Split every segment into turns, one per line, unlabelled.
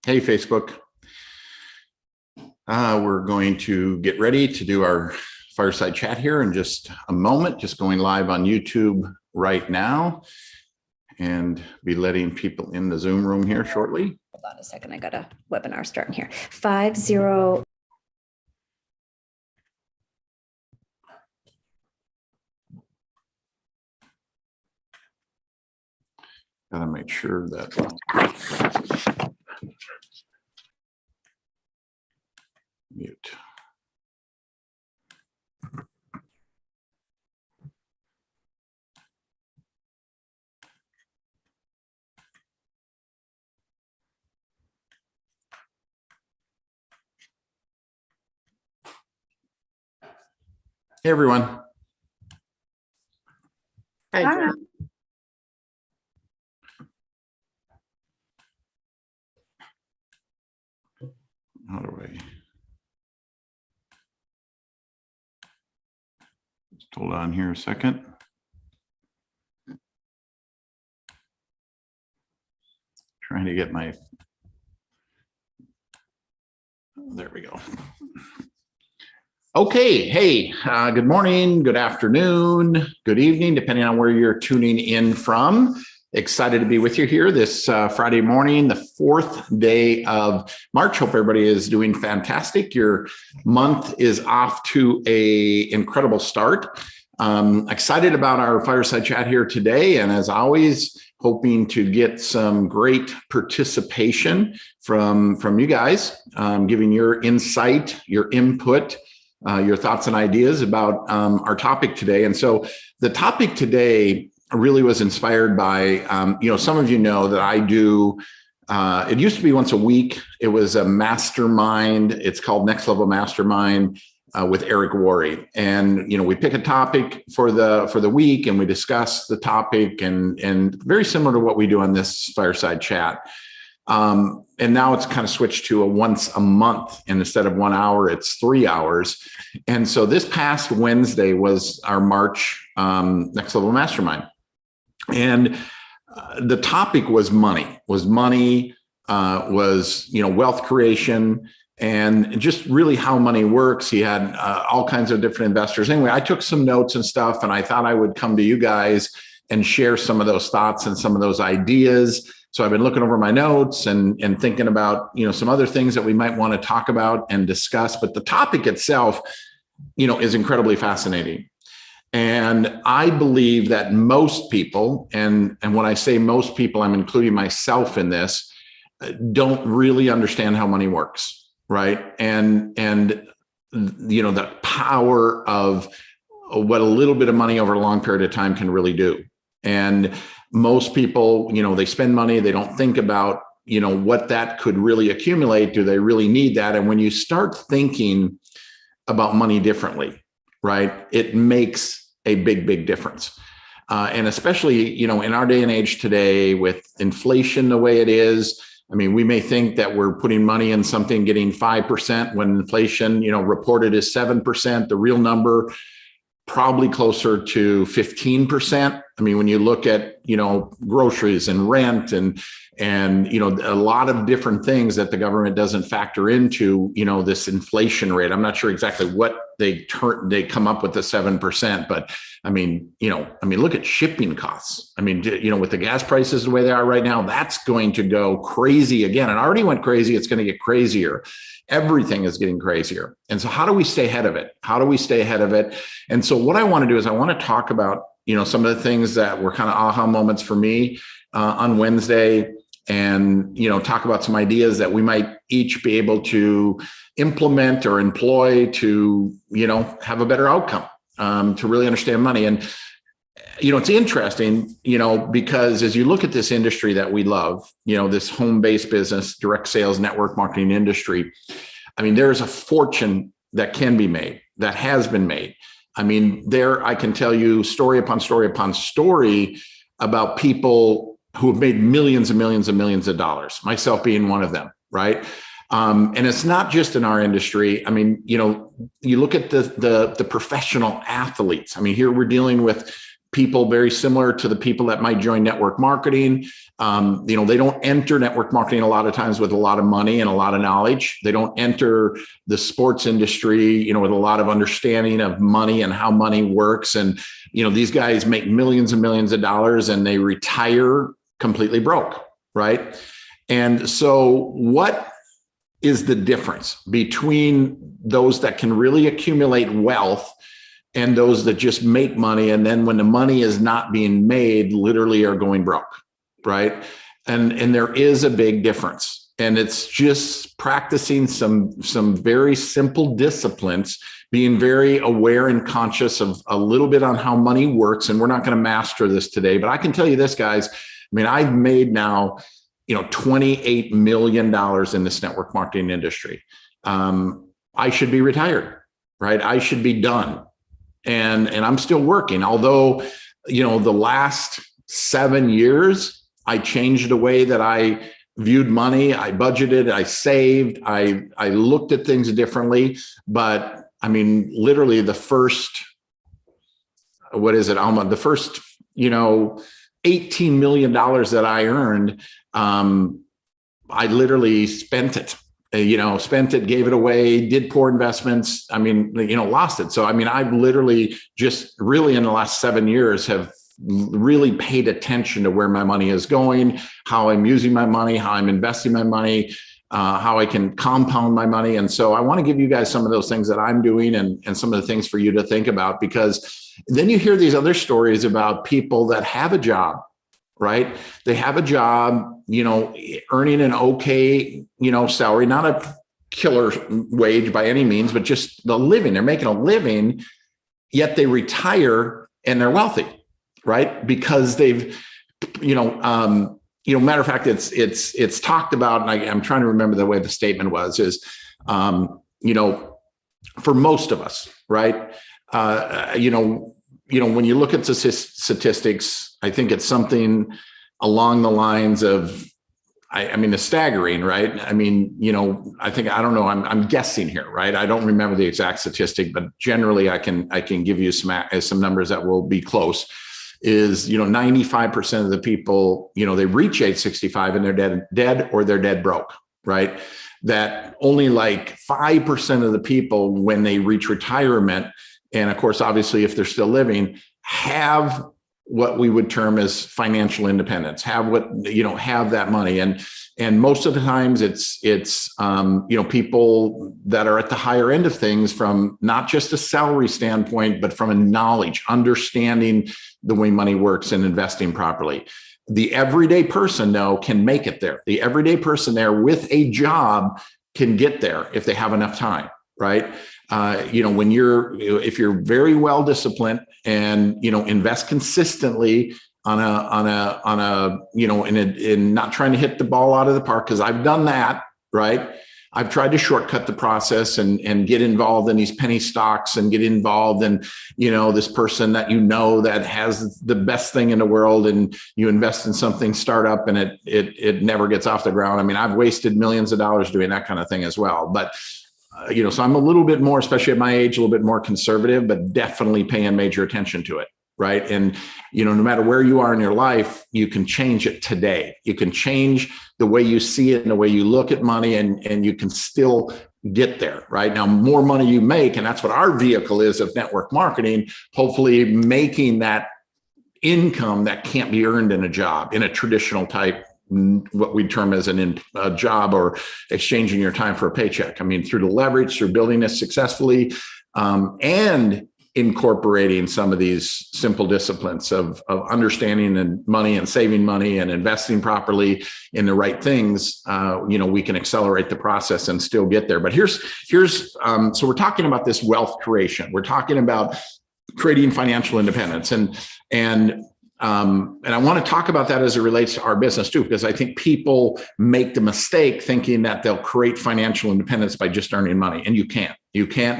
Hey, Facebook. We're going to get ready to do our fireside chat here in just a moment, just going live on YouTube right now and be letting people in the Zoom room here shortly.
Hold on a second. I got a webinar starting here. 50.
Gotta make sure that mute. Hey, everyone.
Hi.
How do I? Just hold on here a second. Trying to get my, there we go. Okay, hey, good morning, good afternoon, good evening, depending on where you're tuning in from. Excited to be with you here this Friday morning, the 4th day of March. Hope everybody is doing fantastic. Your month is off to an incredible start. Excited about our fireside chat here today. And as always, hoping to get some great participation from you guys, giving your insight, your input, your thoughts and ideas about our topic today. And so the topic today really was inspired by, some of you know that I do, it used to be once a week. It was a mastermind. It's called Next Level Mastermind with Eric Worre. And, we pick a topic for the week and we discuss the topic and very similar to what we do on this fireside chat. And now it's kind of switched to a once a month, and instead of 1 hour, it's 3 hours. And so this past Wednesday was our March Next Level Mastermind. And the topic was money, was wealth creation, and just really how money works. He had all kinds of different investors. Anyway, I took some notes and stuff, and I thought I would come to you guys and share some of those thoughts and some of those ideas. So I've been looking over my notes and thinking about, some other things that we might want to talk about and discuss. But the topic itself, is incredibly fascinating. And I believe that most people, and when I say most people, I'm including myself in this, don't really understand how money works, right? And the power of what a little bit of money over a long period of time can really do. And most people, they spend money, they don't think about, what that could really accumulate. Do they really need that? And when you start thinking about money differently, right, it makes a big, big difference. And especially, in our day and age today with inflation the way it is, we may think that we're putting money in something getting 5% when inflation, reported is 7%. The real number probably closer to 15%. When you look at, groceries and rent and a lot of different things that the government doesn't factor into, this inflation rate. I'm not sure exactly what they come up with the 7%, but look at shipping costs. With the gas prices the way they are right now, that's going to go crazy again. It already went crazy. It's going to get crazier. Everything is getting crazier. And so how do we stay ahead of it? And so what I want to do is I want to talk about, some of the things that were kind of aha moments for me on Wednesday, and, talk about some ideas that we might each be able to implement or employ to, have a better outcome, to really understand money. And, it's interesting, because as you look at this industry that we love, this home-based business, direct sales, network marketing industry, there is a fortune that can be made, that has been made. I can tell you story upon story upon story about people who have made millions and millions and millions of dollars, myself being one of them, right? And it's not just in our industry. You look at the professional athletes. Here we're dealing with people very similar to the people that might join network marketing. They don't enter network marketing a lot of times with a lot of money and a lot of knowledge. They don't enter the sports industry, with a lot of understanding of money and how money works. And, these guys make millions and millions of dollars and they retire completely broke, right? And so what is the difference between those that can really accumulate wealth and those that just make money, and then when the money is not being made, literally are going broke, right? And there is a big difference. And it's just practicing some very simple disciplines, being very aware and conscious of a little bit on how money works. And we're not going to master this today, but I can tell you this, guys. I've made now, $28 million in this network marketing industry. I should be retired, right? I should be done. And I'm still working. Although, the last 7 years, I changed the way that I viewed money. I budgeted, I saved, I looked at things differently. But literally the first, the first, $18 million that I earned, I literally spent it, gave it away, did poor investments. Lost it. So, I've literally just really in the last 7 years have really paid attention to where my money is going, how I'm using my money, how I'm investing my money, how I can compound my money. And so I want to give you guys some of those things that I'm doing and some of the things for you to think about, because then you hear these other stories about people that have a job, right? They have a job, earning an okay, salary, not a killer wage by any means, but just the living. They're making a living, yet they retire and they're wealthy, right? Because they've, matter of fact, it's talked about, and I'm trying to remember the way the statement was, is, for most of us, right? When you look at the statistics, I think it's something along the lines of, it's staggering, right? I think, I don't know, I'm guessing here, right? I don't remember the exact statistic, but generally I can give you some numbers that will be close. Is, 95% of the people, they reach age 65 and they're dead or they're dead broke, right? That only like 5% of the people when they reach retirement, and of course, obviously, if they're still living, have what we would term as financial independence, have that money. And most of the times it's people that are at the higher end of things, from not just a salary standpoint, but from a knowledge, understanding the way money works and investing properly. The everyday person, though, can make it there. The everyday person there with a job can get there if they have enough time, right? If you're very well disciplined and, invest consistently in not trying to hit the ball out of the park, because I've done that, right? I've tried to shortcut the process and get involved in these penny stocks and get involved in, this person that that has the best thing in the world, and you invest in something startup and it never gets off the ground. I've wasted millions of dollars doing that kind of thing as well. But so I'm a little bit more, especially at my age, a little bit more conservative, but definitely paying major attention to it. Right. And, no matter where you are in your life, you can change it today. You can change the way you see it and the way you look at money, and you can still get there. Right now, more money you make, and that's what our vehicle is of network marketing, hopefully making that income that can't be earned in a job, in a traditional type, what we term as a job, or exchanging your time for a paycheck. Through the leverage, through building this successfully, and incorporating some of these simple disciplines of understanding and money and saving money and investing properly in the right things, we can accelerate the process and still get there. But here's so we're talking about this wealth creation. We're talking about creating financial independence, and I want to talk about that as it relates to our business too, because I think people make the mistake thinking that they'll create financial independence by just earning money. And you can't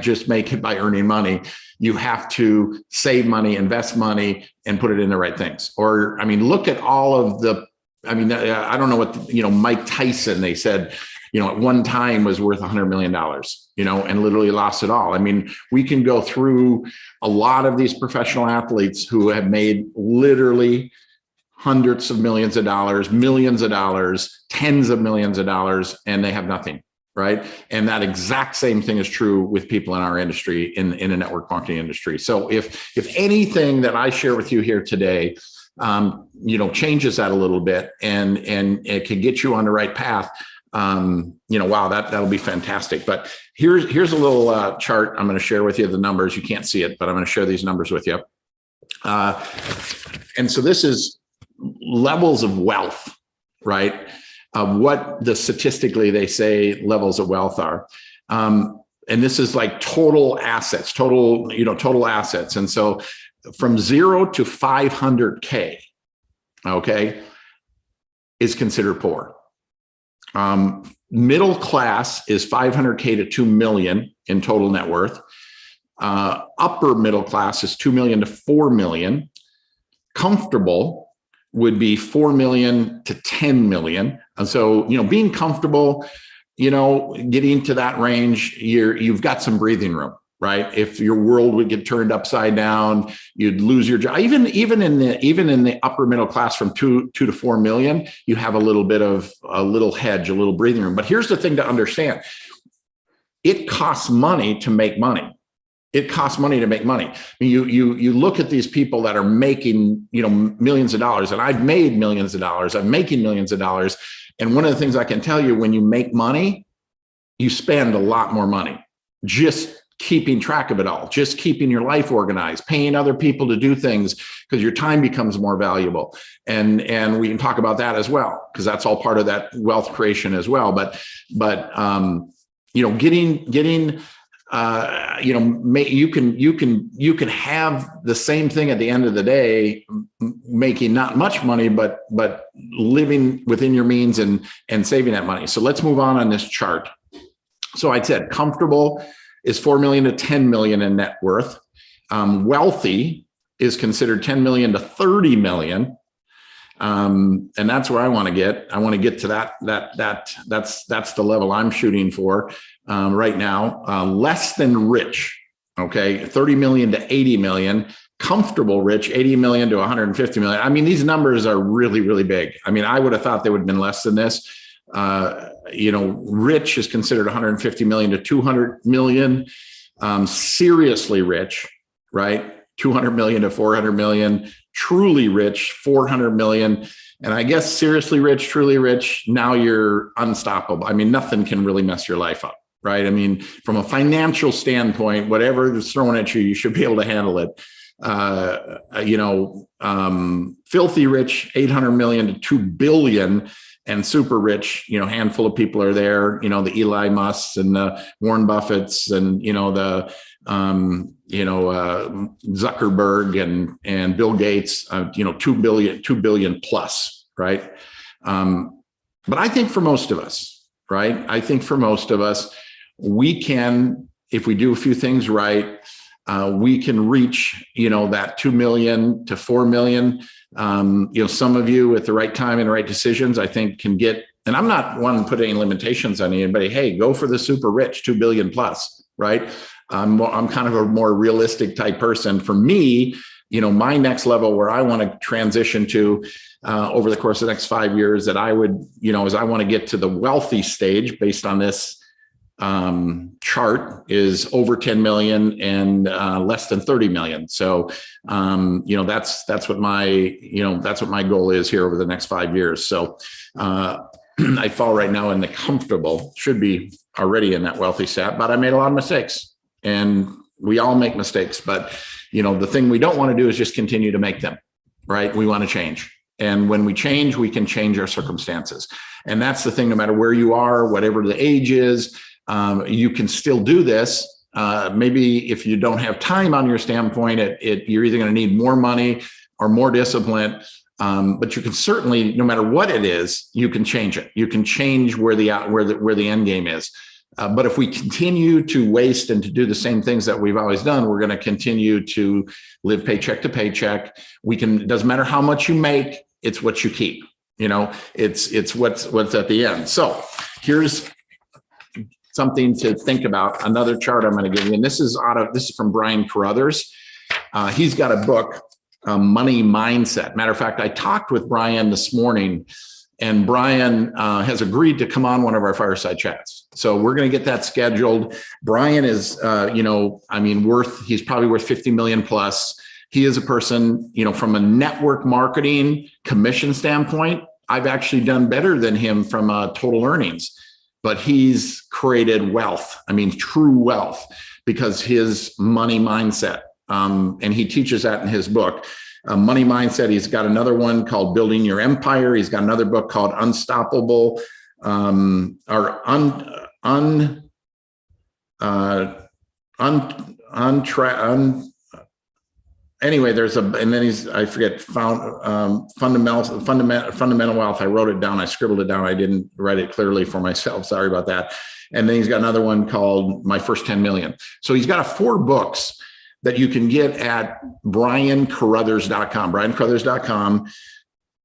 just make it by earning money. You have to save money, invest money, and put it in the right things. Or, look at all of the, I don't know what, Mike Tyson, they said, at one time was worth $100 million, and literally lost it all. I mean, we can go through a lot of these professional athletes who have made literally hundreds of millions of dollars, millions of dollars, tens of millions of dollars, and they have nothing. Right. And that exact same thing is true with people in our industry, in a network marketing industry. So if anything that I share with you here today, changes that a little bit and it can get you on the right path, wow, that'll be fantastic. But here's a little chart I'm going to share with you, the numbers. You can't see it, but I'm going to share these numbers with you. And so this is levels of wealth, right? What statistically they say levels of wealth are. And this is like total assets. And so from 0 to 500K, okay, is considered poor. Middle class is 500K to 2 million in total net worth. Upper middle class is 2 million to 4 million. Comfortable would be 4 million to 10 million. And so, being comfortable, getting to that range, you've got some breathing room, right? If your world would get turned upside down, you'd lose your job. Even in the upper middle class from 2 to 4 million, you have a little bit of a little hedge, a little breathing room. But here's the thing to understand. It costs money to make money. It costs money to make money. I mean, you look at these people that are making, millions of dollars, and I've made millions of dollars. I'm making millions of dollars. And one of the things I can tell you, when you make money, you spend a lot more money just keeping track of it all, just keeping your life organized, paying other people to do things, because your time becomes more valuable. And we can talk about that as well, because that's all part of that wealth creation as well. But getting you can have the same thing at the end of the day, making not much money, but living within your means and saving that money. So let's move on this chart. So I said comfortable is 4 million to 10 million in net worth. Wealthy is considered 10 million to 30 million. And that's where I want to get. I want to get to that's the level I'm shooting for right now. Less than rich, okay, 30 million to 80 million. Comfortable rich, 80 million to 150 million. I mean, these numbers are really, really big. I mean, I would have thought they would have been less than this. Rich is considered 150 million to 200 million. Seriously rich, right? 200 million to 400 million. Truly rich, 400 million. And I guess seriously rich, truly rich, now you're unstoppable. I mean, nothing can really mess your life up, right? I mean, from a financial standpoint, whatever is thrown at you, you should be able to handle it. Filthy rich, 800 million to 2 billion. And super rich, handful of people are there, the Eli Musks and the Warren Buffetts and, Zuckerberg and Bill Gates, 2 billion plus, right? But I think for most of us, right? We can, if we do a few things right, we can reach, that 2 million to 4 million. Some of you at the right time and the right decisions, I think can get, and I'm not one to put any limitations on anybody. Hey, go for the super rich, 2 billion plus, right? I'm kind of a more realistic type person. For me, my next level where I want to transition to over the course of the next 5 years, that I would, is I want to get to the wealthy stage based on this chart, is over 10 million and less than 30 million. So, that's what my goal is here over the next 5 years. So, I fall right now in the comfortable, should be already in that wealthy stat, but I made a lot of mistakes, and we all make mistakes. But, the thing we don't want to do is just continue to make them, right? We want to change. And when we change, we can change our circumstances. And that's the thing, no matter where you are, whatever the age is, you can still do this. Maybe if you don't have time on your standpoint, you're either going to need more money or more discipline. But you can certainly, no matter what it is, you can change it. You can change where the end game is. But if we continue to waste and to do the same things that we've always done, we're going to continue to live paycheck to paycheck. It doesn't matter how much you make, it's what you keep. It's what's at the end. So here's something to think about. Another chart I'm going to give you, and this is from Brian Carruthers. He's got a book, Money Mindset. Matter of fact, I talked with Brian this morning, and Brian has agreed to come on one of our fireside chats. So we're going to get that scheduled. Brian is, he's probably worth 50 million plus. He is a person, from a network marketing commission standpoint, I've actually done better than him from total earnings, but he's created wealth. True wealth, because his money mindset. And he teaches that in his book, Money Mindset. He's got another one called Building Your Empire. He's got another book called Unstoppable, Anyway, fundamental wealth. I wrote it down. I scribbled it down. I didn't write it clearly for myself. Sorry about that. And then he's got another one called My First 10 Million. So he's got 4 books that you can get at briancarruthers.com, briancarruthers.com.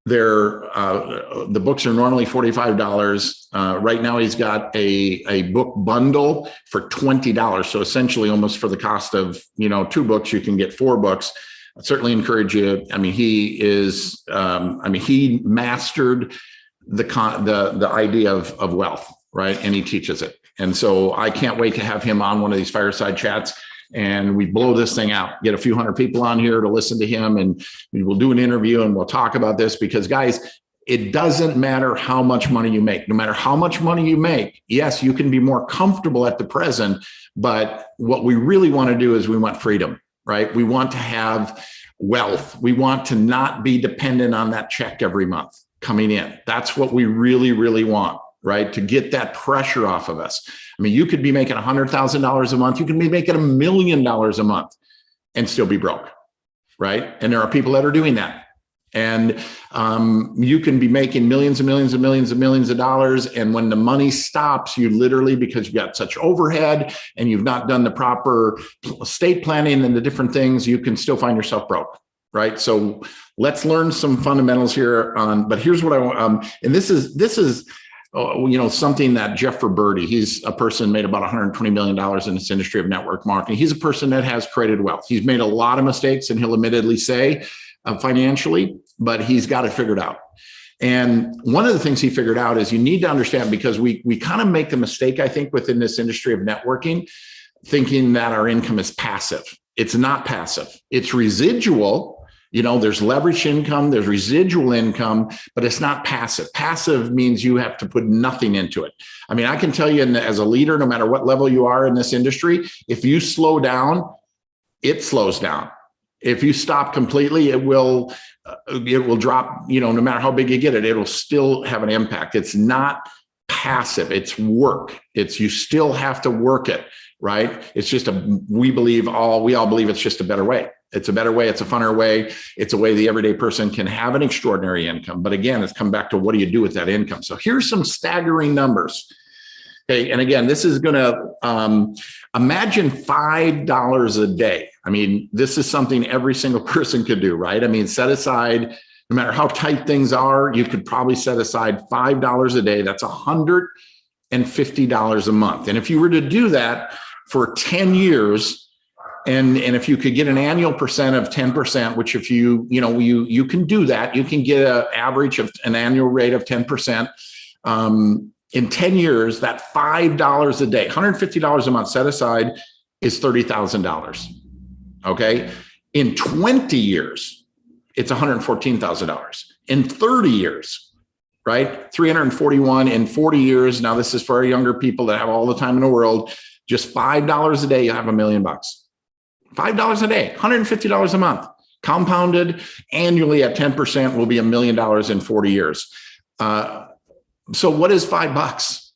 The books are normally $45. Right now he's got a book bundle for $20. So essentially almost for the cost of, 2 books, you can get 4 books. I certainly encourage you. He mastered the idea of wealth, right? And he teaches it. And so I can't wait to have him on one of these fireside chats, and we blow this thing out, get a few hundred people on here to listen to him, and we'll do an interview and we'll talk about this, because guys, it doesn't matter how much money you make. No matter how much money you make, yes, you can be more comfortable at the present, but what we really want to do is we want freedom, right? We want to have wealth. We want to not be dependent on that check every month coming in. That's what we really, really want, right? To get that pressure off of us. You could be making $100,000 a month. You can be making $1 million a month and still be broke, right? And there are people that are doing that. And you can be making millions and millions and millions and millions of dollars. And when the money stops, you literally, because you've got such overhead and you've not done the proper estate planning and the different things, you can still find yourself broke, right? So let's learn some fundamentals here but here's what I want. And this is something that Jeff Roberti, he's a person made about $120 million in this industry of network marketing. He's a person that has created wealth. He's made a lot of mistakes, and he'll admittedly say financially, but he's got it figured out. And one of the things he figured out is you need to understand, because we kind of make the mistake, I think, within this industry of networking, thinking that our income is passive. It's not passive. It's residual. There's leveraged income, there's residual income, but it's not passive. Passive means you have to put nothing into it. I can tell you, as a leader, no matter what level you are in this industry, if you slow down, it slows down. If you stop completely, it will drop, no matter how big you get it, it'll still have an impact. It's not passive, it's work. You still have to work it, right? It's just we all believe it's just a better way. It's a better way. It's a funner way. It's a way the everyday person can have an extraordinary income. But again, it's come back to what do you do with that income? So here's some staggering numbers. Okay. And again, this is going to imagine $5 a day. This is something every single person could do, right? Set aside, no matter how tight things are, you could probably set aside $5 a day. That's $150 a month. And if you were to do that for 10 years, and if you could get an annual percent of 10%, which if you can do that, you can get an average of an annual rate of 10%. In 10 years, that $5 a day, $150 a month set aside is $30,000. Okay. In 20 years, it's $114,000. In 30 years, right? 341 in 40 years. Now this is for our younger people that have all the time in the world. Just $5 a day, you have $1 million. $5 a day, $150 a month, compounded annually at 10% will be $1 million in 40 years. So what is $5?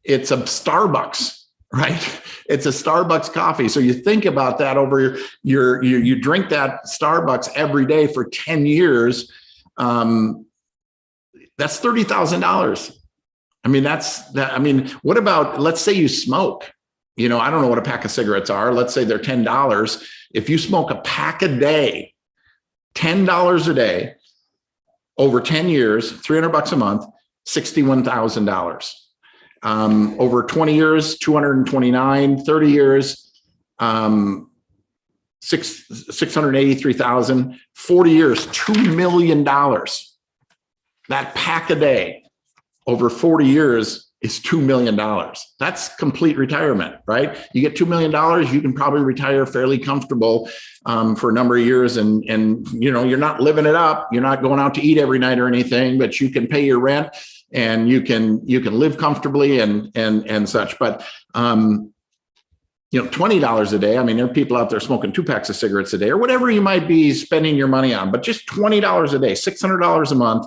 It's a Starbucks, right? It's a Starbucks coffee. So you think about that over you drink that Starbucks every day for 10 years. That's $30,000. What about, let's say you smoke. I don't know what a pack of cigarettes are. Let's say they're $10. If you smoke a pack a day, $10 a day, over 10 years, $300 a month, $61,000. Over 20 years, 229, 30 years, 683,000, 40 years, $2 million. That pack a day over 40 years is $2 million. That's complete retirement, right? You get $2 million, you can probably retire fairly comfortable for a number of years. And you're not living it up. You're not going out to eat every night or anything, but you can pay your rent and you can live comfortably and such. But, $20 a day. I mean, there are people out there smoking 2 packs of cigarettes a day or whatever you might be spending your money on, but just $20 a day, $600 a month,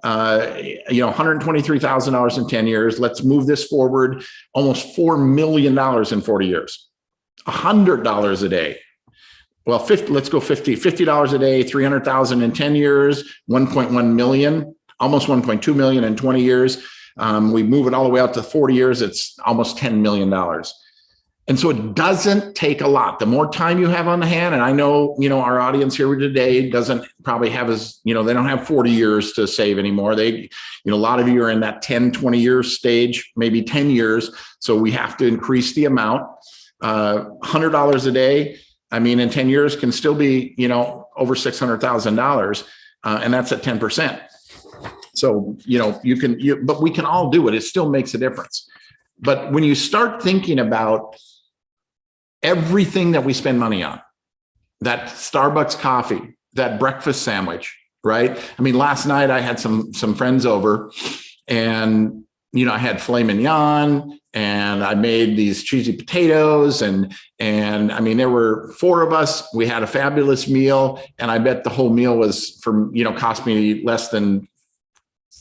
$123,000 in 10 years. Let's move this forward. Almost $4 million in 40 years, $100 a day. Well, let's go $50 a day, 300,000 in 10 years, 1.1 million, almost 1.2 million in 20 years. We move it all the way out to 40 years. It's almost $10 million. And so it doesn't take a lot. The more time you have on the hand, and I know, our audience here today doesn't probably have they don't have 40 years to save anymore. A lot of you are in that 10, 20 years stage, maybe 10 years. So we have to increase the amount. $100 a day, I mean, in 10 years can still be, over $600,000. And that's at 10%. So, but we can all do it. It still makes a difference. But when you start thinking about everything that we spend money on, that Starbucks coffee, that breakfast sandwich, right? I mean, last night I had some friends over and, I had filet mignon and I made these cheesy potatoes and I mean, there were 4 of us. We had a fabulous meal and I bet the whole meal was cost me less than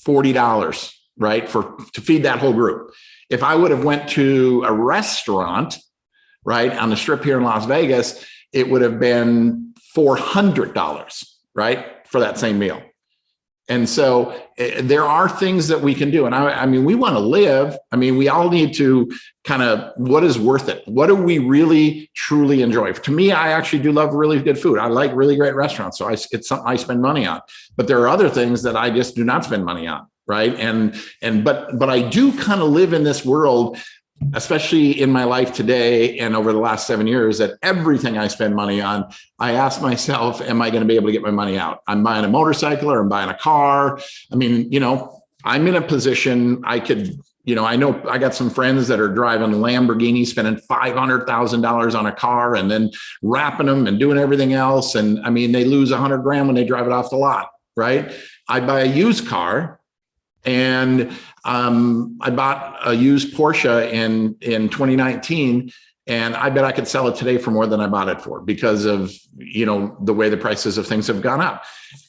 $40, right? To feed that whole group. If I would have went to a restaurant, right, on the strip here in Las Vegas, it would have been $400, right, for that same meal. And so there are things that we can do. And I mean, we want to live. I mean, we all need to kind of, what is worth it? What do we really, truly enjoy? To me, I actually do love really good food. I like really great restaurants. So it's something I spend money on. But there are other things that I just do not spend money on. Right. But I do kind of live in this world, especially in my life today and over the last 7 years, that everything I spend money on, I ask myself, am I going to be able to get my money out? I'm buying a motorcycle or I'm buying a car. I mean, I'm in a position I could, I know I got some friends that are driving Lamborghinis, spending $500,000 on a car and then wrapping them and doing everything else. And I mean, they lose $100,000 when they drive it off the lot. Right. I buy a used car. And I bought a used Porsche in 2019, and I bet I could sell it today for more than I bought it for because of, the way the prices of things have gone up.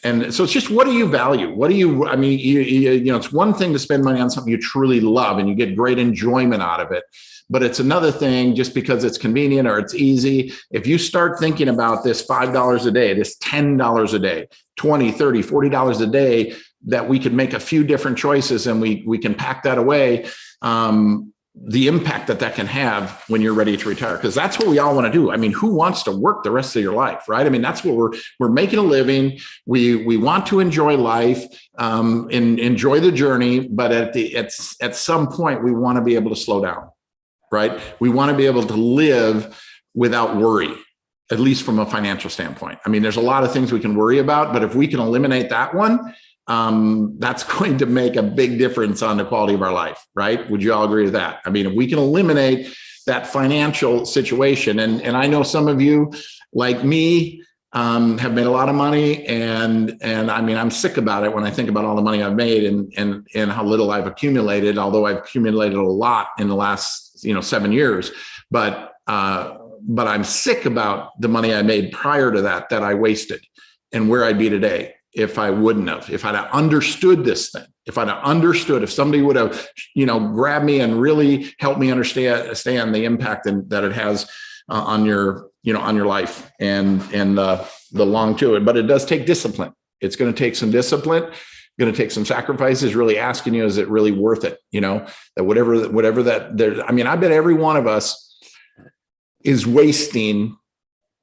And so it's just, what do you value? It's one thing to spend money on something you truly love and you get great enjoyment out of it. But it's another thing just because it's convenient or it's easy. If you start thinking about this $5 a day, this $10 a day, $20, $30, $40 a day, that we could make a few different choices and we can pack that away, the impact that can have when you're ready to retire, because that's what we all want to do. I mean, who wants to work the rest of your life, right? I mean, that's what we're making a living. We want to enjoy life and enjoy the journey, but at some point we want to be able to slow down, right? We want to be able to live without worry, at least from a financial standpoint. I mean, there's a lot of things we can worry about, but if we can eliminate that one, that's going to make a big difference on the quality of our life, right? Would you all agree with that? I mean, if we can eliminate that financial situation, and I know some of you, like me, have made a lot of money, and I mean, I'm sick about it when I think about all the money I've made and how little I've accumulated, although I've accumulated a lot in the last 7 years, but I'm sick about the money I made prior to that I wasted, and where I'd be today if I wouldn't have, if I'd have understood this thing, if somebody would have, grabbed me and really helped me understand the impact that it has on your life and the long to it. But it does take discipline. It's going to take some discipline, going to take some sacrifices, really asking you, is it really worth it? That whatever that there, I mean, I bet every one of us is wasting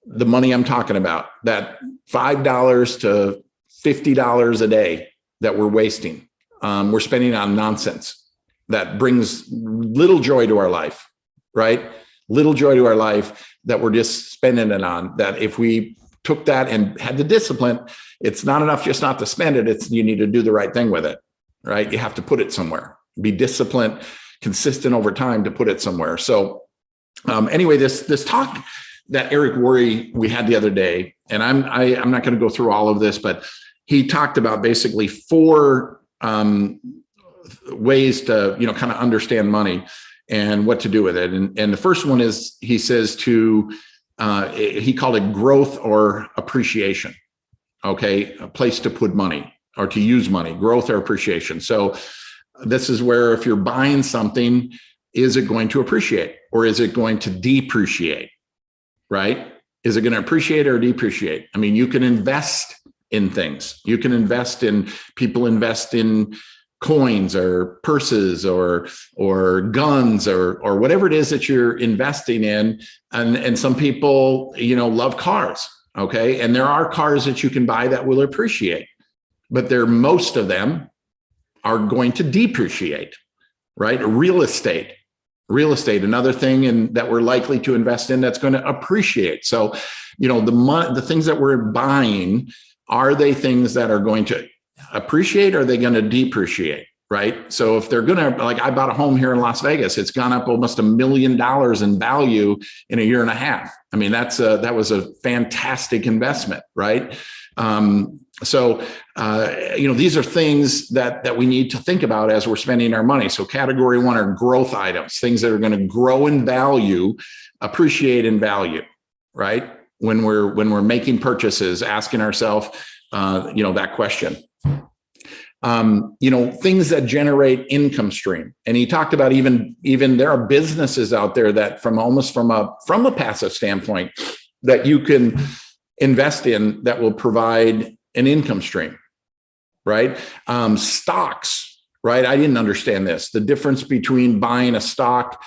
the money I'm talking about, that $5 to $50 a day that we're wasting. We're spending on nonsense. that brings little joy to our life, right? Little joy to our life that we're just spending it on. That if we took that and had the discipline, it's not enough just not to spend it. It's you need to do the right thing with it, right? You have to put it somewhere. Be disciplined, consistent over time to put it somewhere. So anyway, this talk that Eric Worre we had the other day, and I'm not going to go through all of this, but he talked about basically 4 ways to kind of understand money and what to do with it. And the first one is he says he called it growth or appreciation. Okay, a place to put money or to use money, growth or appreciation. So this is where if you're buying something, is it going to appreciate or is it going to depreciate? Right? Is it going to appreciate or depreciate? I mean, you can invest in things. You can invest in, people invest in coins or purses or guns or whatever it is that you're investing in. And some people, love cars. Okay. And there are cars that you can buy that will appreciate, but most of them are going to depreciate, right? Real estate, another thing that we're likely to invest in that's going to appreciate. So, the things that we're buying, are they things that are going to appreciate or are they going to depreciate? Right. So if they're going to, like I bought a home here in Las Vegas, it's gone up almost $1 million in value in a year and a half. I mean, that was a fantastic investment. Right. So these are things that we need to think about as we're spending our money. So category 1 are growth items, things that are going to grow in value, appreciate in value. Right. When we're making purchases, asking ourselves, that question. Things that generate income stream. And he talked about even there are businesses out there that from a passive standpoint that you can invest in that will provide an income stream, right? Stocks, right? I didn't understand this. The difference between buying a stock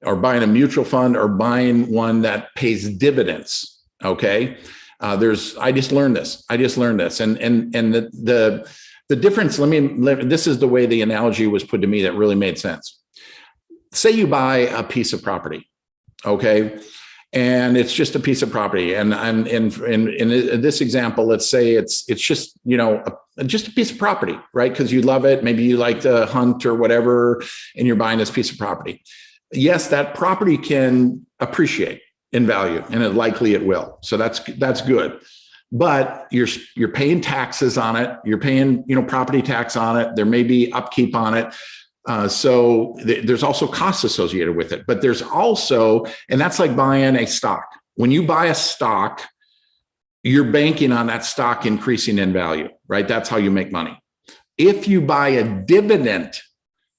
or buying a mutual fund or buying one that pays dividends. Okay. I just learned this. And the difference, this is the way the analogy was put to me that really made sense. Say you buy a piece of property. Okay. And it's just a piece of property. And in this example, let's say it's just, just a piece of property, right? Because you love it. Maybe you like to hunt or whatever, and you're buying this piece of property. Yes, that property can appreciate in value, and likely it will. So that's good. But you're paying taxes on it. You're paying, property tax on it. There may be upkeep on it. So there's also costs associated with it, but there's also, and that's like buying a stock. When you buy a stock, you're banking on that stock increasing in value, right? That's how you make money. If you buy a dividend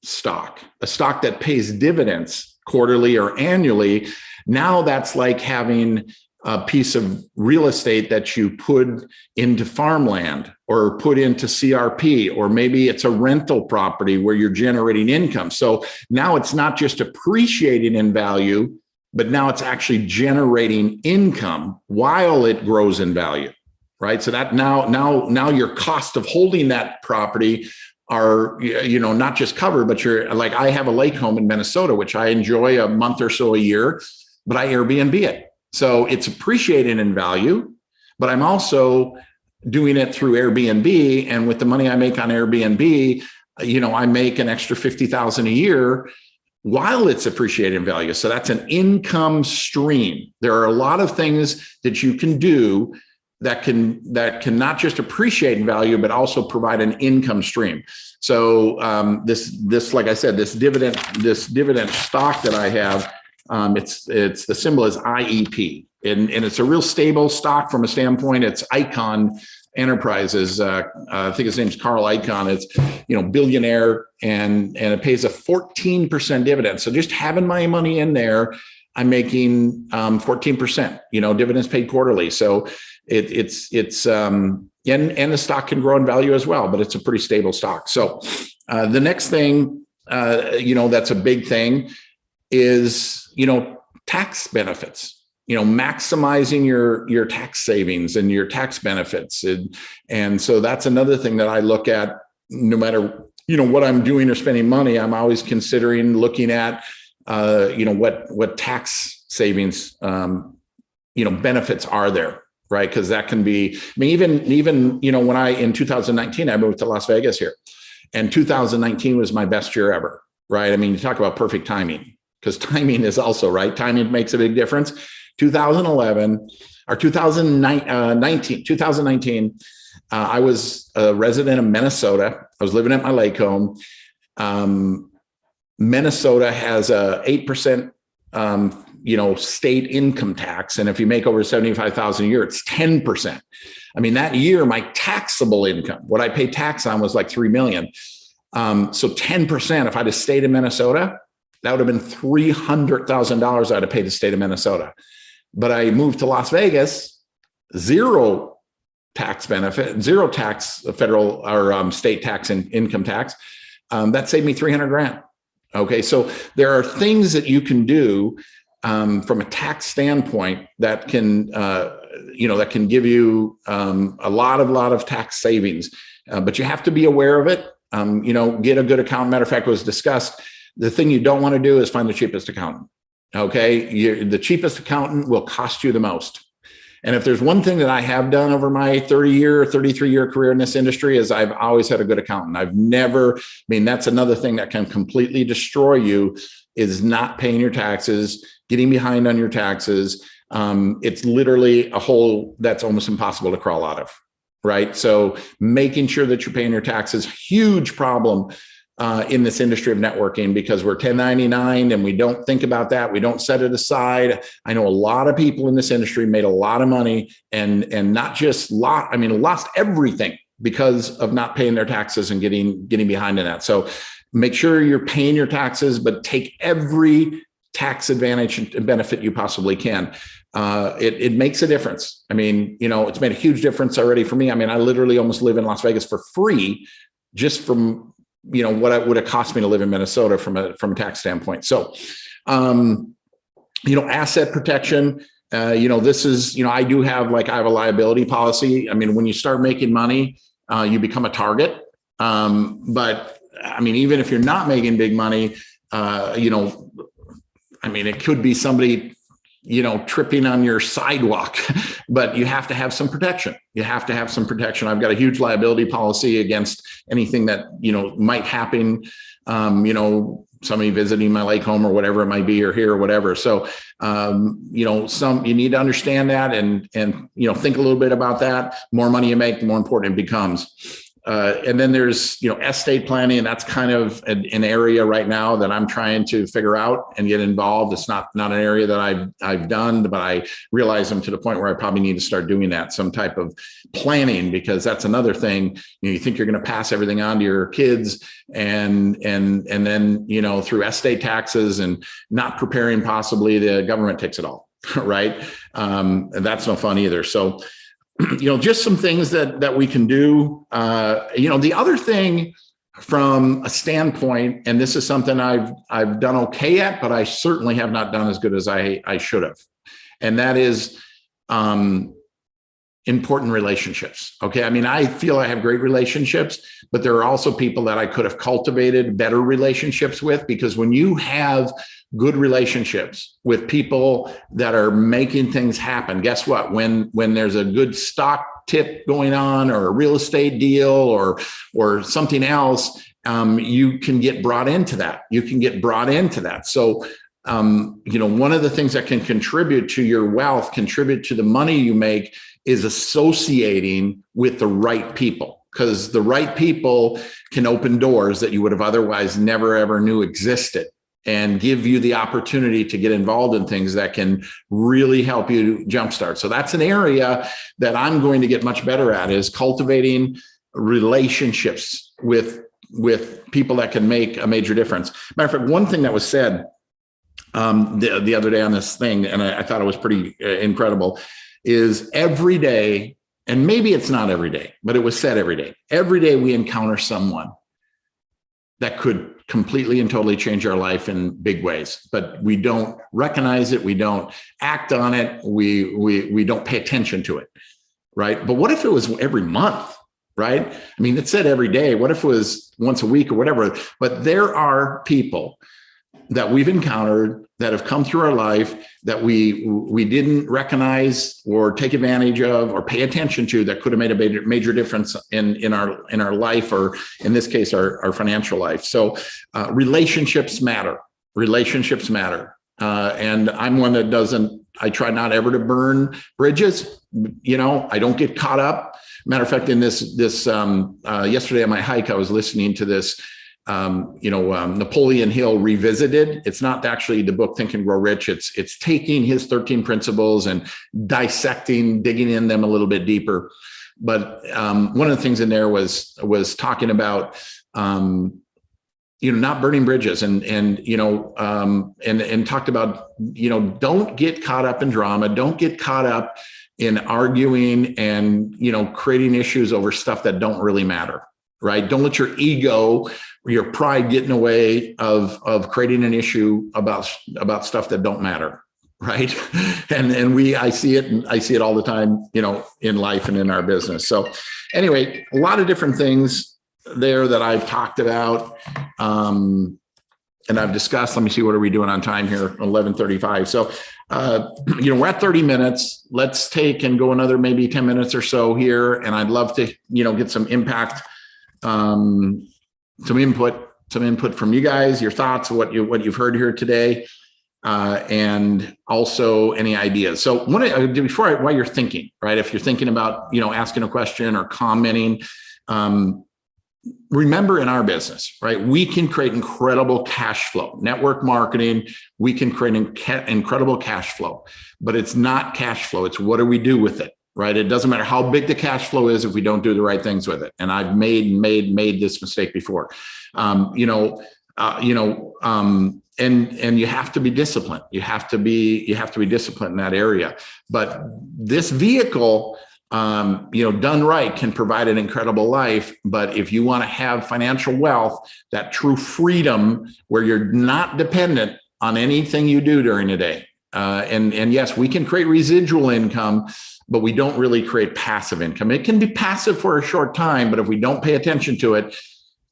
stock, a stock that pays dividends quarterly or annually, now that's like having a piece of real estate that you put into farmland or put into CRP, or maybe it's a rental property where you're generating income. So now it's not just appreciating in value, but now it's actually generating income while it grows in value, right? So that now your cost of holding that property are, not just covered, but you're like, I have a lake home in Minnesota, which I enjoy a month or so a year, but I Airbnb it. So it's appreciating in value, but I'm also doing it through Airbnb. And with the money I make on Airbnb, I make an extra $50,000 a year while it's appreciating in value. So that's an income stream. There are a lot of things that you can do that can not just appreciate in value, but also provide an income stream. So this, like I said, this dividend stock that I have, it's the symbol is IEP, and it's a real stable stock from a standpoint. It's Icon Enterprises. I think his name's Carl Icahn. It's billionaire, and it pays a 14% dividend. So just having my money in there, I'm making 14%. Dividends paid quarterly. So it's and the stock can grow in value as well, but it's a pretty stable stock. So the next thing that's a big thing is tax benefits, maximizing your tax savings and your tax benefits. And so that's another thing that I look at, no matter what I'm doing or spending money, I'm always considering looking at, what tax savings, benefits are there, right? Because that can be, I mean, even, when in 2019, I moved to Las Vegas here, and 2019 was my best year ever, right? I mean, you talk about perfect timing, because timing is also, right? Timing makes a big difference. 2011 or 2019, I was a resident of Minnesota. I was living at my lake home. Minnesota has a 8%, state income tax. And if you make over 75,000 a year, it's 10%. I mean, that year, my taxable income, what I paid tax on was like 3 million. So 10%, if I'd have stayed in Minnesota, that would have been $300,000 I'd have paid the state of Minnesota. But I moved to Las Vegas, zero tax benefit, zero tax, federal or state tax and income tax. That saved me 300 grand. Okay. So there are things that you can do from a tax standpoint that can, that can give you a lot of tax savings, but you have to be aware of it. Get a good accountant. Matter of fact, it was discussed. The thing you don't want to do is find the cheapest accountant. Okay. The cheapest accountant will cost you the most. And if there's one thing that I have done over my 33-year career in this industry is I've always had a good accountant. That's another thing that can completely destroy you is not paying your taxes, getting behind on your taxes. It's literally a hole that's almost impossible to crawl out of, right? So making sure that you're paying your taxes, huge problem in this industry of networking, because we're 1099 and we don't think about that. We don't set it aside. I know a lot of people in this industry made a lot of money and not just lost everything because of not paying their taxes and getting behind in that. So make sure you're paying your taxes, but take every tax advantage and benefit you possibly can. It makes a difference. I mean, it's made a huge difference already for me. I mean, I literally almost live in Las Vegas for free just from what it would have cost me to live in Minnesota from a tax standpoint. So, asset protection, this is, I do have I have a liability policy. I mean, when you start making money, you become a target. But I mean, even if you're not making big money, it could be somebody, tripping on your sidewalk, but you have to have some protection. I've got a huge liability policy against anything that, might happen, somebody visiting my lake home or whatever it might be, or here or whatever. So, you need to understand that and think a little bit about that. The more money you make, the more important it becomes. And then there's, estate planning, and that's kind of an area right now that I'm trying to figure out and get involved. It's not an area that I've done, but I realize I'm to the point where I probably need to start doing that, some type of planning, because that's another thing. You think you're going to pass everything on to your kids and then, through estate taxes and not preparing, possibly the government takes it all, right? And that's no fun either. So, just some things that we can do. The other thing from a standpoint, and this is something I've done okay at, but I certainly have not done as good as I should have. And that is important relationships. Okay. I mean, I feel I have great relationships, but there are also people that I could have cultivated better relationships with, because when you have good relationships with people that are making things happen, guess what? When there's a good stock tip going on, or a real estate deal, or something else, you can get brought into that. So, one of the things that can contribute to your wealth, contribute to the money you make, is associating with the right people, because the right people can open doors that you would have otherwise never, ever knew existed, and give you the opportunity to get involved in things that can really help you jumpstart. So that's an area that I'm going to get much better at, is cultivating relationships with people that can make a major difference. Matter of fact, one thing that was said the other day on this thing, and I thought it was pretty incredible, is every day, and maybe it's not every day, but it was said every day we encounter someone that could completely and totally change our life in big ways, but we don't recognize it. We don't act on it. We don't pay attention to it. Right. But what if it was every month, right? I mean, it said every day. What if it was once a week or whatever? But there are people that we've encountered that have come through our life that we didn't recognize or take advantage of or pay attention to that could have made a major difference in our life, or in this case, our financial life. So relationships matter. Relationships matter. And I'm one that I try not ever to burn bridges. I don't get caught up. Matter of fact, in this yesterday on my hike, I was listening to this, Napoleon Hill Revisited. It's not actually the book Think and Grow Rich. It's taking his 13 principles and dissecting, digging in them a little bit deeper. But one of the things in there was talking about, not burning bridges and talked about, don't get caught up in drama. Don't get caught up in arguing and, creating issues over stuff that don't really matter, right? Don't let your ego or your pride get in the way of creating an issue about stuff that don't matter. Right. And I see it all the time, in life and in our business. So anyway, a lot of different things there that I've talked about, and I've discussed. Let me see, what are we doing on time here? 11:35. So, we're at 30 minutes. Let's take and go another maybe 10 minutes or so here. And I'd love to, get some impact, some input from you guys, your thoughts, what you've heard here today, and also any ideas. So while you're thinking, right, if you're thinking about, asking a question or commenting, remember, in our business, right, we can create incredible cash flow. Network marketing, we can create incredible cash flow, but it's not cash flow. It's what do we do with it, right? It doesn't matter how big the cash flow is if we don't do the right things with it. And I've made this mistake before. And you have to be disciplined. You have to be disciplined in that area. But this vehicle, done right, can provide an incredible life. But if you want to have financial wealth, that true freedom where you're not dependent on anything you do during the day. And yes, we can create residual income, but we don't really create passive income. It can be passive for a short time, but if we don't pay attention to it,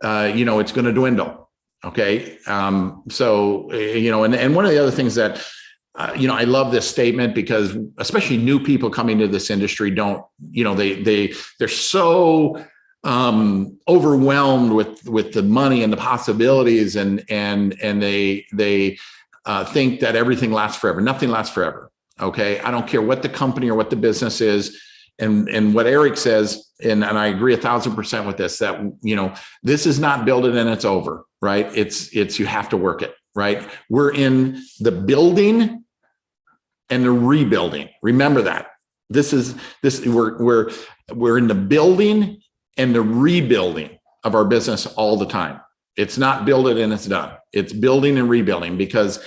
it's going to dwindle. Okay. And one of the other things that, I love this statement because especially new people coming to this industry they're so overwhelmed with the money and the possibilities, and they think that everything lasts forever. Nothing lasts forever. Okay. I don't care what the company or what the business is. And what Eric says, and I agree 1,000% with this, that, this is not build it and it's over, right? It's you have to work it, right? We're in the building and the rebuilding. Remember that. We're in the building and the rebuilding of our business all the time. It's not build it and it's done. It's building and rebuilding, because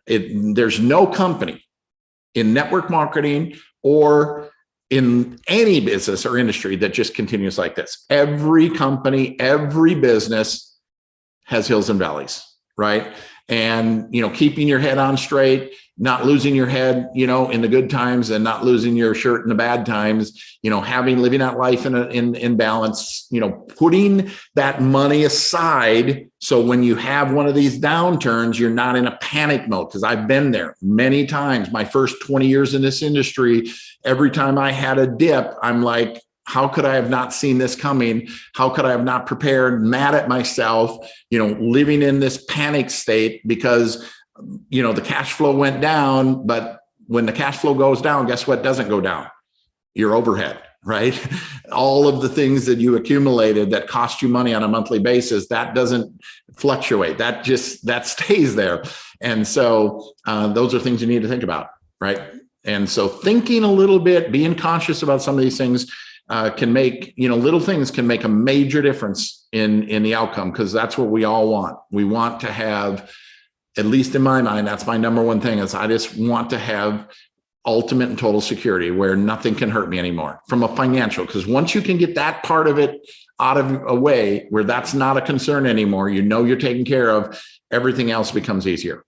there's no company in network marketing or in any business or industry that just continues like this. Every company, every business has hills and valleys, right? And, keeping your head on straight, not losing your head, in the good times, and not losing your shirt in the bad times, living that life in balance, putting that money aside. So when you have one of these downturns, you're not in a panic mode, because I've been there many times. My first 20 years in this industry, every time I had a dip, I'm like, how could I have not seen this coming? How could I have not prepared? Mad at myself, living in this panic state because, the cash flow went down. But when the cash flow goes down, guess what doesn't go down? Your overhead, right? All of the things that you accumulated that cost you money on a monthly basis, that doesn't fluctuate. That stays there. And so those are things you need to think about, right? And so thinking a little bit, being conscious about some of these things, can make, little things can make a major difference in the outcome, because that's what we all want. We want to have, at least in my mind, that's my number one thing, is I just want to have ultimate and total security where nothing can hurt me anymore from a financial, because once you can get that part of it out of a way where that's not a concern anymore, you're taken care of, everything else becomes easier.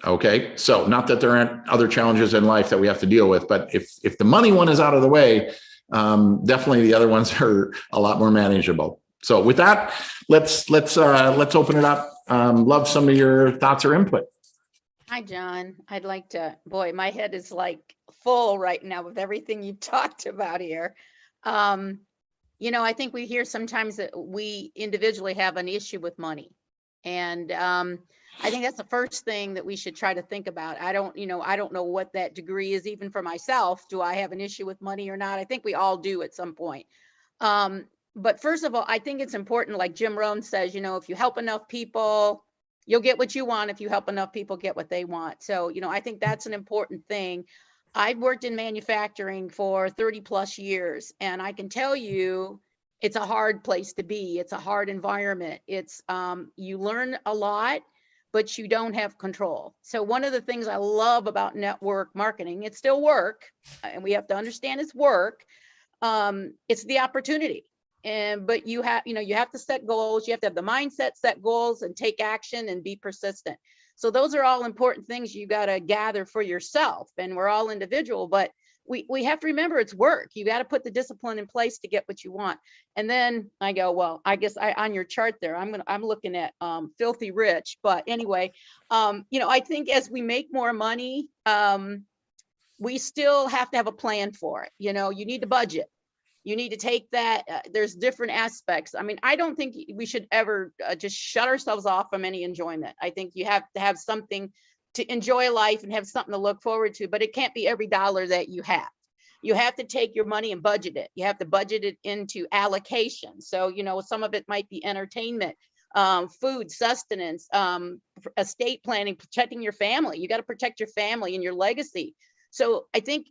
Okay. So not that there aren't other challenges in life that we have to deal with, but if the money one is out of the way, Definitely the other ones are a lot more manageable. So with that, let's open it up. Love some of your thoughts or input.
Hi, John. I'd like to, boy, my head is like full right now with everything you've talked about here. I think we hear sometimes that we individually have an issue with money. And I think that's the first thing that we should try to think about. I don't know what that degree is even for myself. Do I have an issue with money or not? I think we all do at some point. But first of all, I think it's important, like Jim Rohn says, if you help enough people, you'll get what you want. If you help enough people get what they want. So, I think that's an important thing. I've worked in manufacturing for 30 plus years, and I can tell you it's a hard place to be. It's a hard environment. It's you learn a lot, but you don't have control. So one of the things I love about network marketing, it's still work, and we have to understand it's work. It's the opportunity. But you have to set goals. You have to have the mindset, set goals, and take action and be persistent. So those are all important things you got to gather for yourself. And we're all individual, but we have to remember it's work. You got to put the discipline in place to get what you want. And then I go, well, I guess on your chart there, I'm looking at filthy rich. But anyway, I think as we make more money, we still have to have a plan for it. You need to budget. You need to take that. There's different aspects. I mean, I don't think we should ever just shut ourselves off from any enjoyment. I think you have to have something to enjoy life and have something to look forward to, but it can't be every dollar that you have. You have to take your money and budget it. You have to budget it into allocation. So, some of it might be entertainment, food, sustenance, estate planning, protecting your family. You got to protect your family and your legacy. So I think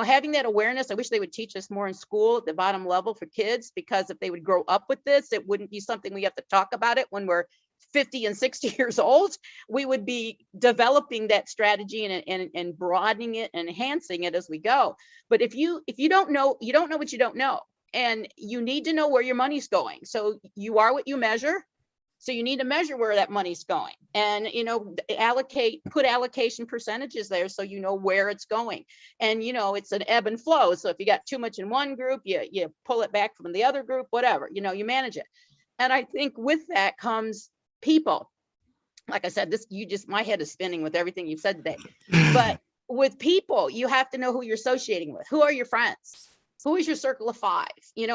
having that awareness, I wish they would teach us more in school at the bottom level for kids, because if they would grow up with this, it wouldn't be something we have to talk about it when we're 50 and 60 years old. We would be developing that strategy and broadening it and enhancing it as we go. But if you don't know, you don't know what you don't know. And you need to know where your money's going. So you are what you measure. So you need to measure where that money's going, and put allocation percentages there so you know where it's going. And it's an ebb and flow. So if you got too much in one group, you pull it back from the other group, whatever, you manage it. And I think with that comes people. Like I said, my head is spinning with everything you've said today. But with people, you have to know who you're associating with. Who are your friends? Who is your circle of five?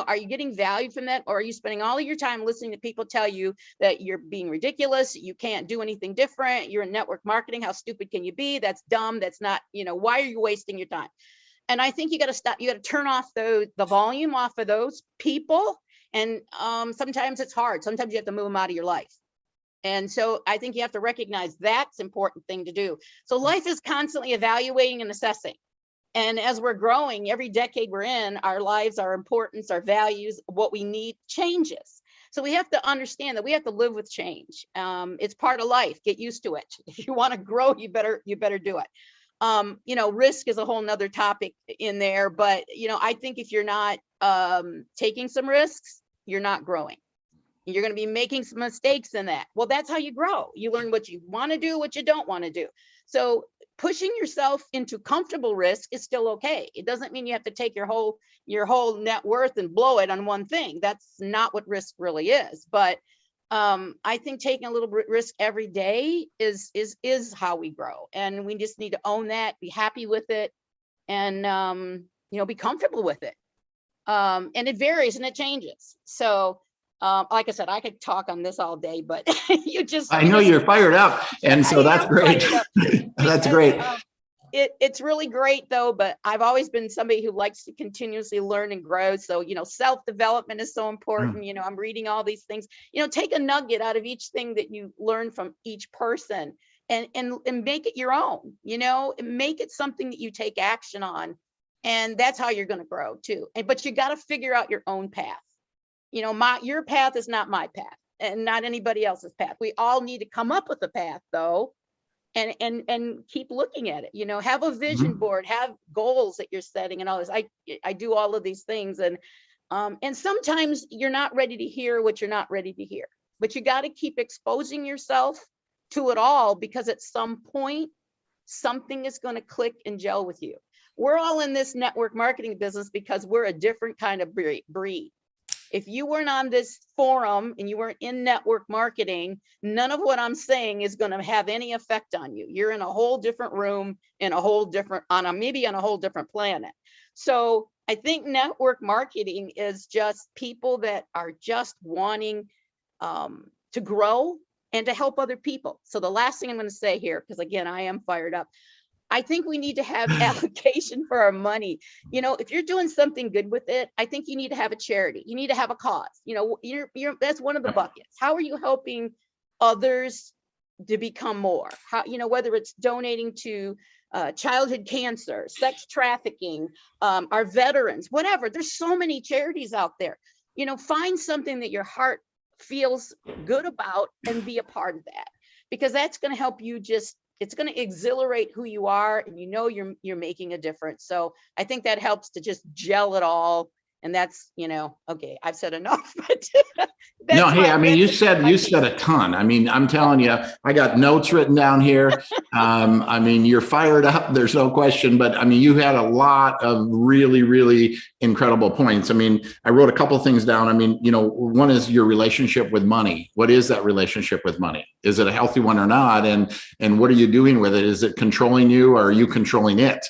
Are you getting value from that? Or are you spending all of your time listening to people tell you that you're being ridiculous? You can't do anything different. You're in network marketing. How stupid can you be? That's dumb. That's not, why are you wasting your time? And I think you got to stop. You got to turn off the volume off of those people. And sometimes it's hard. Sometimes you have to move them out of your life. And so I think you have to recognize that's an important thing to do. So life is constantly evaluating and assessing. And as we're growing, every decade we're in, our lives, our importance, our values, what we need changes. So we have to understand that we have to live with change. It's part of life. Get used to it. If you want to grow, you better do it. Risk is a whole nother topic in there. But, I think if you're not taking some risks, you're not growing. You're going to be making some mistakes in that. Well, that's how you grow. You learn what you want to do, what you don't want to do. So pushing yourself into comfortable risk is still okay. It doesn't mean you have to take your whole net worth and blow it on one thing. That's not what risk really is. But I think taking a little bit risk every day is how we grow. And we just need to own that, be happy with it, and be comfortable with it. And it varies and it changes. So like I said, I could talk on this all day, but
I know you're fired up. And so that's great. That's great.
It's really great though, but I've always been somebody who likes to continuously learn and grow. So, self-development is so important. I'm reading all these things, take a nugget out of each thing that you learn from each person and make it your own, make it something that you take action on. And that's how you're going to grow too. But you got to figure out your own path. Your path is not my path and not anybody else's path. We all need to come up with a path though, and keep looking at it. Have a vision board, have goals that you're setting and all this. I do all of these things, and sometimes you're not ready to hear what you're not ready to hear, but you got to keep exposing yourself to it all, because at some point something is going to click and gel with you. we're all in this network marketing business because we're a different kind of breed. If you weren't on this forum and you weren't in network marketing, none of what I'm saying is going to have any effect on you. You're in a whole different room, in a whole different, maybe on a whole different planet. So I think network marketing is just people that are just wanting to grow and to help other people. So the last thing I'm going to say here, because again, I am fired up. I think we need to have allocation for our money. You know, if you're doing something good with it, I think you need to have a charity. You need to have a cause. You know, that's one of the buckets. How are you helping others to become more? How, you know, whether it's donating to childhood cancer, sex trafficking, our veterans, whatever. There's so many charities out there. You know, find something that your heart feels good about and be a part of that, because that's going to help you just, it's going to exhilarate who you are, and you know you're making a difference. So I think that helps to just gel it all. And that's, you know, okay, I've said enough, but
No, hey, I mean, you said a ton. I mean, I'm telling you, I got notes written down here. I mean, you're fired up. There's no question. But I mean, you had a lot of really, really incredible points. I mean, I wrote a couple of things down. I mean, you know, one is your relationship with money. What is that relationship with money? Is it a healthy one or not? And what are you doing with it? Is it controlling you, or are you controlling it?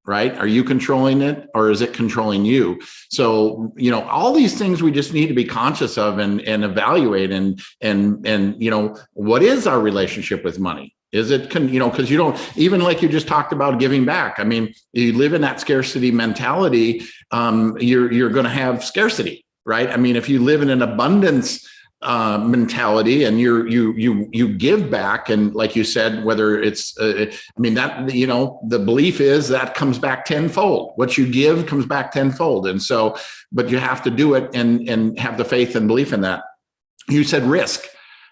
Right? Are you controlling it, or is it controlling you? So, you know, all these things we just need to be conscious of and evaluate and, you know, what is our relationship with money? Is it, you know, because you don't, even like you just talked about giving back. I mean, you live in that scarcity mentality, you're going to have scarcity, right? I mean, if you live in an abundance mentality and you give back, and like you said, whether it's I mean, that, you know, the belief is that comes back tenfold. What you give comes back tenfold. And so, but you have to do it and have the faith and belief in that. You said risk.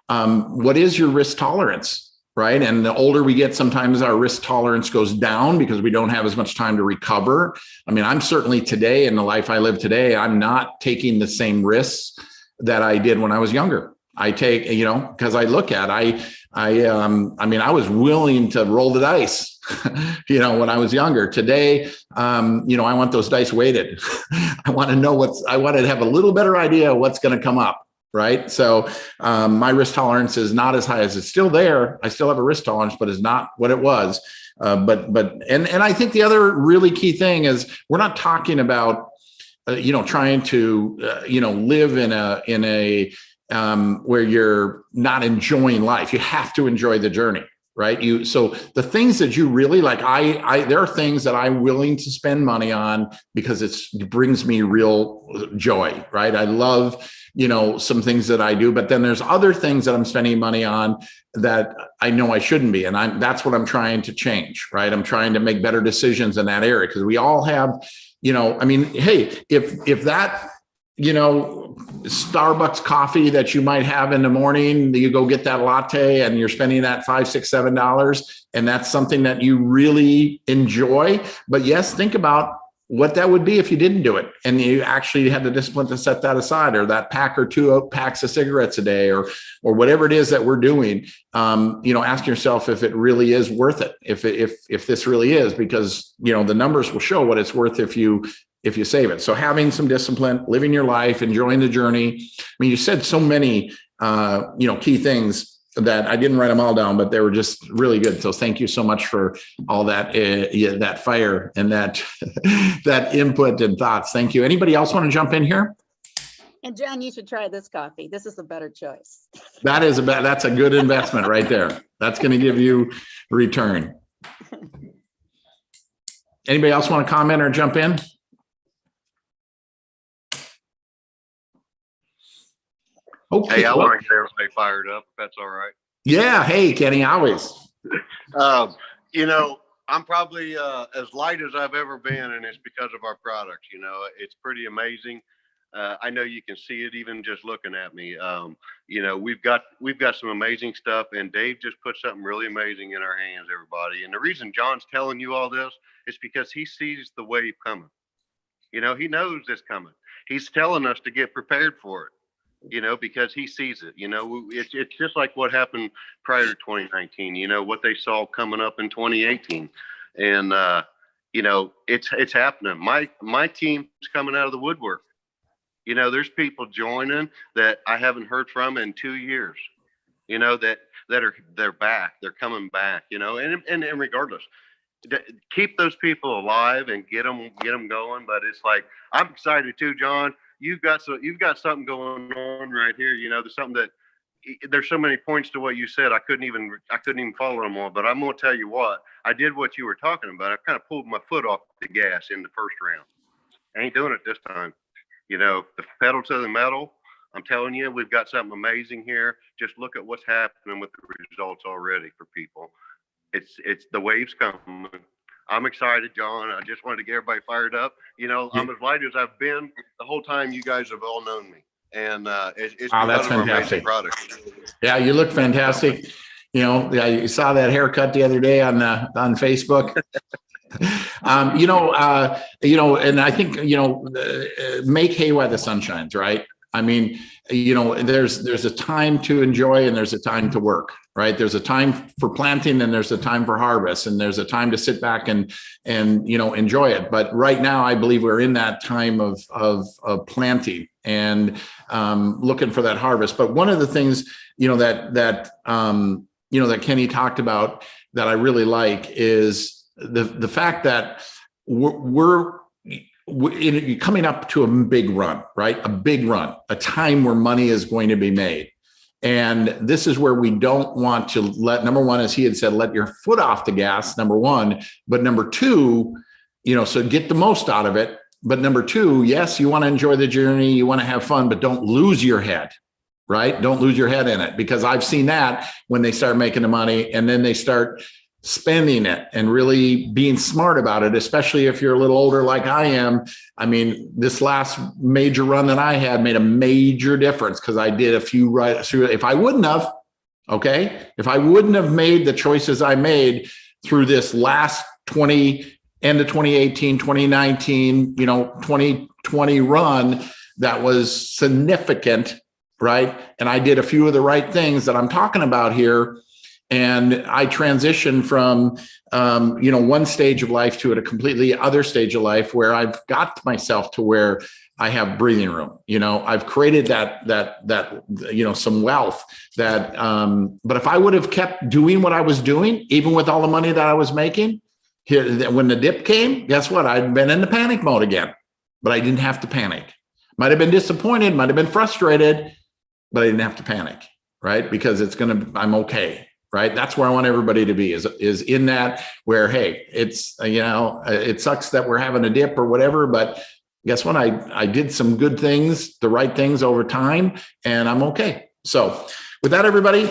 What is your risk tolerance? Right. And the older we get, sometimes our risk tolerance goes down because we don't have as much time to recover. I mean, I'm certainly today, in the life I live today, I'm not taking the same risks that I did when I was younger. I take, you know, because I look at, I mean, I was willing to roll the dice, you know, when I was younger. Today, you know, I want those dice weighted. I want to know I want to have a little better idea of what's going to come up. Right. So my risk tolerance is not as high. As it's still there. I still have a risk tolerance, but it's not what it was. But I think the other really key thing is, we're not talking about you know, trying to, you know, live in a where you're not enjoying life. You have to enjoy the journey, right? So the things that you really like, there are things that I'm willing to spend money on because it brings me real joy, right? I love, you know, some things that I do, but then there's other things that I'm spending money on that I know I shouldn't be. And that's what I'm trying to change, right? I'm trying to make better decisions in that area, because we all have, you know, I mean, hey, if that, you know, Starbucks coffee that you might have in the morning, you go get that latte and you're spending that $5, $6, $7, and that's something that you really enjoy. But yes, think about what that would be if you didn't do it and you actually had the discipline to set that aside, or that pack or two packs of cigarettes a day, or whatever it is that we're doing. You know, ask yourself if it really is worth it, if this really is, because, you know, the numbers will show what it's worth if you save it. So having some discipline, living your life, enjoying the journey. I mean, you said so many, you know, key things that I didn't write them all down, but they were just really good. So thank you so much for all that, that fire and that, that input and thoughts. Thank you. Anybody else want to jump in here?
And John, you should try this coffee. This is a better choice.
That's a good investment right there. That's going to give you return. Anybody else want to comment or jump in? Okay.
Hey, I want to get everybody fired up, if that's all right.
Yeah. Hey, Kenny, always.
You know, I'm probably as light as I've ever been, and it's because of our products. You know, it's pretty amazing. I know you can see it even just looking at me. You know, we've got some amazing stuff, and Dave just put something really amazing in our hands, everybody. And the reason John's telling you all this is because he sees the wave coming. You know, he knows it's coming. He's telling us to get prepared for it. You know, because he sees it. You know, it's just like what happened prior to 2019. You know, what they saw coming up in 2018, and you know, it's happening. My team's coming out of the woodwork. You know, there's people joining that I haven't heard from in 2 years. You know, they're back, they're coming back. You know, and regardless, keep those people alive and get them going. But it's like, I'm excited too, John. You've got something going on right here. You know, there's so many points to what you said. I couldn't even follow them all. But I'm gonna tell you what, I did what you were talking about. I kind of pulled my foot off the gas in the first round. I ain't doing it this time. You know, the pedal to the metal. I'm telling you, we've got something amazing here. Just look at what's happening with the results already for people. It's the waves coming. I'm excited, John. I just wanted to get everybody fired up. You know, I'm as light as I've been the whole time you guys have all known me. And it's because
that's
of our amazing
fantastic.
product.
Yeah, you look fantastic. You know, you saw that haircut the other day on Facebook. And I think, make hay while the sun shines, right? I mean, there's a time to enjoy and there's a time to work, right? There's a time for planting and there's a time for harvest and there's a time to sit back and enjoy it. But right now, I believe we're in that time of planting and looking for that harvest. But one of the things, that Kenny talked about that I really like is the fact that we're coming up to a big run, right? A big run, a time where money is going to be made. And this is where we don't want to number one, as he had said, let your foot off the gas, number one. But number two, so get the most out of it. But number two, yes, you want to enjoy the journey, you want to have fun, but don't lose your head, right? Don't lose your head in it, because I've seen that when they start making the money and then they start spending it and really being smart about it, especially if you're a little older like I am. I mean, this last major run that I had made a major difference because I did a few right. If I wouldn't have made the choices I made through this last end of 2018, 2019, 2020 run, that was significant, right? And I did a few of the right things that I'm talking about here. And I transitioned from, one stage of life to a completely other stage of life where I've got myself to where I have breathing room. I've created that some wealth but if I would have kept doing what I was doing, even with all the money that I was making here, when the dip came, guess what? I'd been in the panic mode again, but I didn't have to panic. Might have been disappointed, might have been frustrated, but I didn't have to panic, right? Because I'm okay. Right. That's where I want everybody to be is in that where, hey, it's, it sucks that we're having a dip or whatever, but guess what? I did some good things, the right things over time, and I'm okay. So with that, everybody,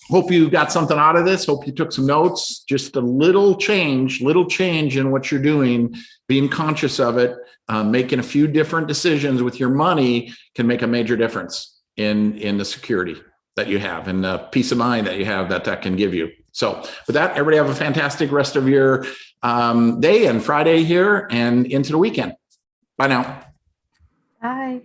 hope you got something out of this. Hope you took some notes, just a little change in what you're doing, being conscious of it, making a few different decisions with your money can make a major difference in the security that you have and the peace of mind that you have that can give you. So with that, everybody have a fantastic rest of your day and Friday here and into the weekend. Bye now.
Bye.